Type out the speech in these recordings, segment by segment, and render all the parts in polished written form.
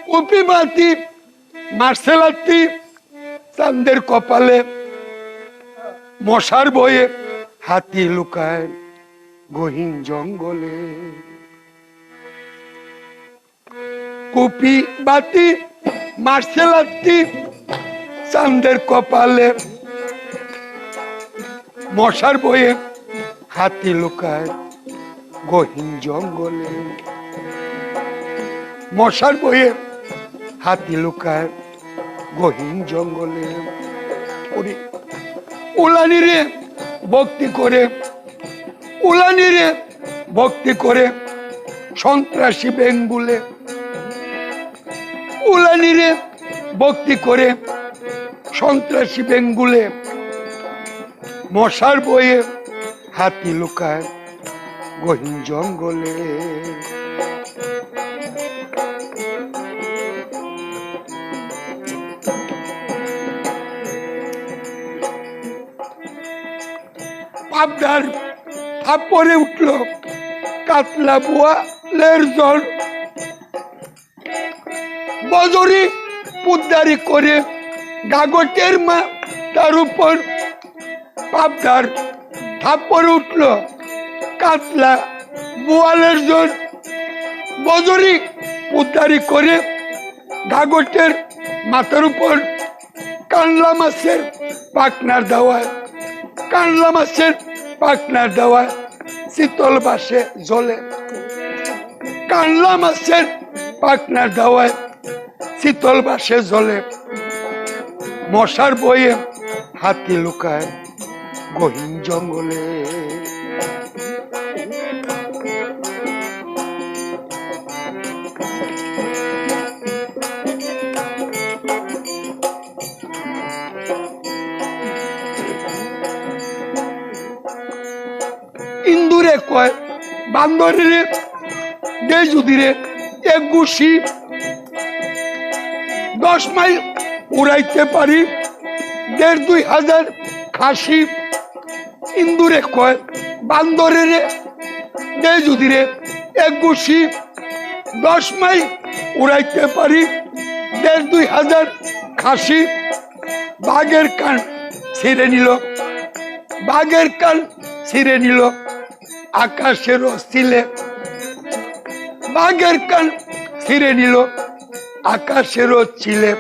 Copy বাতি মার্সেলাতি চাঁদের কপালে মশার বয়ে হাতি লুকায় গহীন জঙ্গলে কপি বাতি মার্সেলাতি চাঁদের কপালে মশার বয়ে হাতি লুকায় গহীন জঙ্গলে মশার বয়ে হাতি লুকায় গহীন জঙ্গলে উলানি রে ভক্তি করে উলানি রে ভক্তি করে সন্ত্রাসী বেঙ্গুলে উলানি রে ভক্তি করে সন্ত্রাসী বেঙ্গুলে মশার বয়ে হাতি লুকায় গহীন জঙ্গলে পাবদার থাপ্পড়ে উঠল কাতলা বোয়ালের জল বজরি পুদ্দারি করে গাগটের মা তার উপর পাবদার থাপ্পড়ে উঠল কাতলা বোয়ালের জল বজরি পুদ্দারি করে গাগটের মাথার উপর কানলা মাছের পাকনার দাওয়ায় কানলা মাছের পাকনার দেওয়ায় শীতল বাসে জলে কানলা মাছের পাকনার দেওয়ায় শীতল বাসে জলে মশার বয়ে হাতি লুকায় গহীন জঙ্গলে ইন্দুরে কয় বান্দরে দে যদি রে এক গুছি 10 মাইল উড়াইতে পারি 1500 খাসি ইন্দুরে কয় বান্দরে দে যদি রে এক গুছি 10 মাইল উড়াইতে পারি 1500 খাসি বাঘের কান ছিঁড়ে নিল বাঘের কান ছিঁড়ে নিল আকাশের অস্থিলে বাঘের কান ছিঁড়ে নিল আকাশের চিলে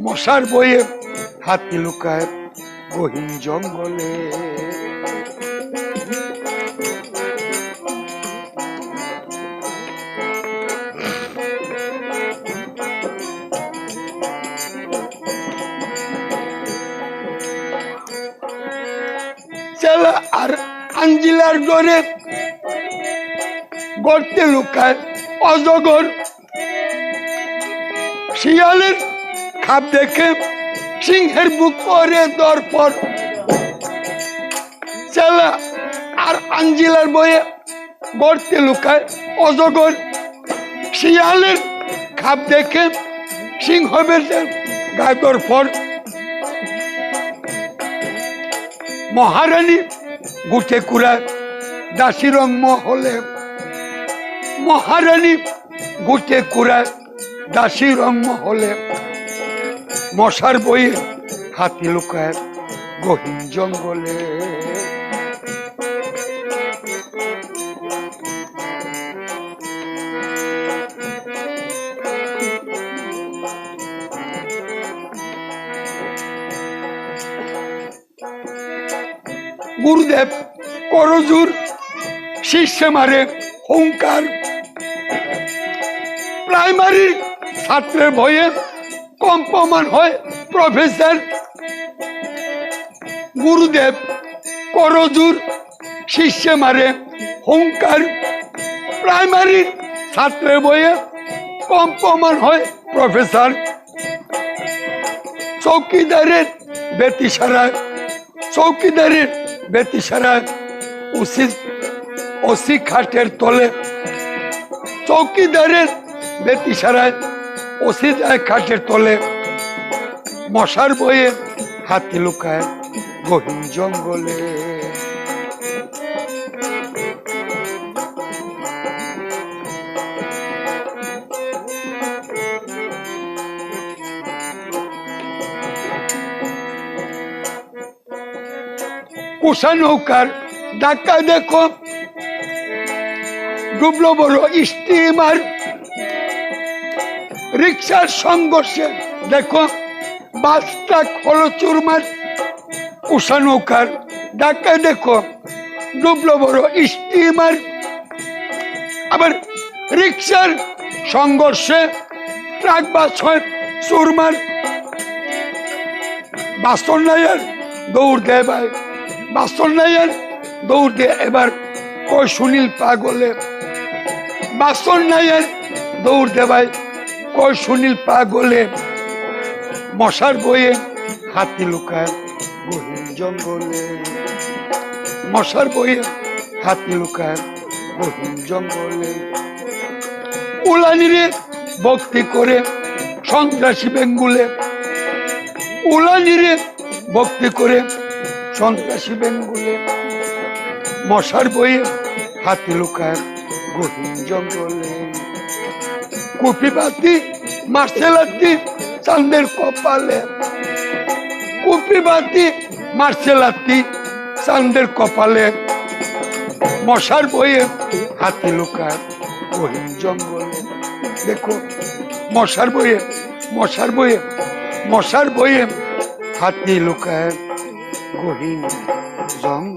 মশার বয়ে হাতি লুকায় গহীন জঙ্গলে আর আঞ্জিলার ডরে গর্তে লুকায় অজগর শিয়ালের খাপ দেখে সিংহের বুক করে দরপর চেলা আর আঞ্জিলার বয়ে গর্তে লুকায় অজগর শিয়ালের খাপ দেখে সিংহ বেশে গায়ে দরপর মহারানী গুটে কুড়ায় দাসী রং মহলে মহারানী গুটে কুড়ায় দাসী রং মহলে মশার বয়ে হাতি লুকায় গহীন জঙ্গলে গুরুদেব করজুর শিষ্যে মারে হুঙ্কার প্রাইমারি ছাত্রের ভয়ে কম্পমান হয় প্রফেসর গুরুদেব করজুর শিষ্যে মারে হুঙ্কার প্রাইমারি ছাত্রের ভয়ে কম্পমান হয় প্রফেসর চৌকিদারের বেতিসারায় চৌকিদারের বেতিসারায় ওসি খাটের তলে চৌকিদারের বেতিসারায় ওসি যায় খাটের তলে মশার বয়ে হাতি লুকায় গহীন জঙ্গলে উষা নৌকার ধাক্কা দেখো, ডুবলো বড় স্টিমার। রিক্সার সংঘর্ষে দেখো বাসটা হলো চুরমার। উষা নৌকার ধাক্কা দেখো, ডুবলো বড় স্টিমার। আবার রিক্সার সংঘর্ষে ট্রাক বাস হয় চুরমার। বাস্তন নাইয়ার দৌড় দেয় ভাই, বাস্তন নাইয়ার দৌড় দিয়ে এবার কই সুনীল পাগলে। বাস্তন নাইয়ার দৌড় দে ভাই, কই সুনীল পাগলে। মশার বয়ে হাতি লুকায় গহীন জঙ্গলে, মশার বয়ে হাতি লুকায় গহীন জঙ্গলে। উলানিরে ভক্তি করে সন্ত্রাসী বেঙ্গুলে, উলানিরে ভক্তি করে সন্ত্রাসী বেঙ্গুলে। মশার বয়ে হাতি লুকায় গহীন জঙ্গলে। কুপি বাতি মারছে লাতি চাঁদের কপালে, কুপি বাতি মারছে লাতি চাঁদের কপালে। মশার বয়ে হাতি লুকায় গহীন জঙ্গলে। দেখো মশার বয়ে, মশার বয়ে, মশার বয়ে হাতি লুকায় গহীন জঙ্গলে।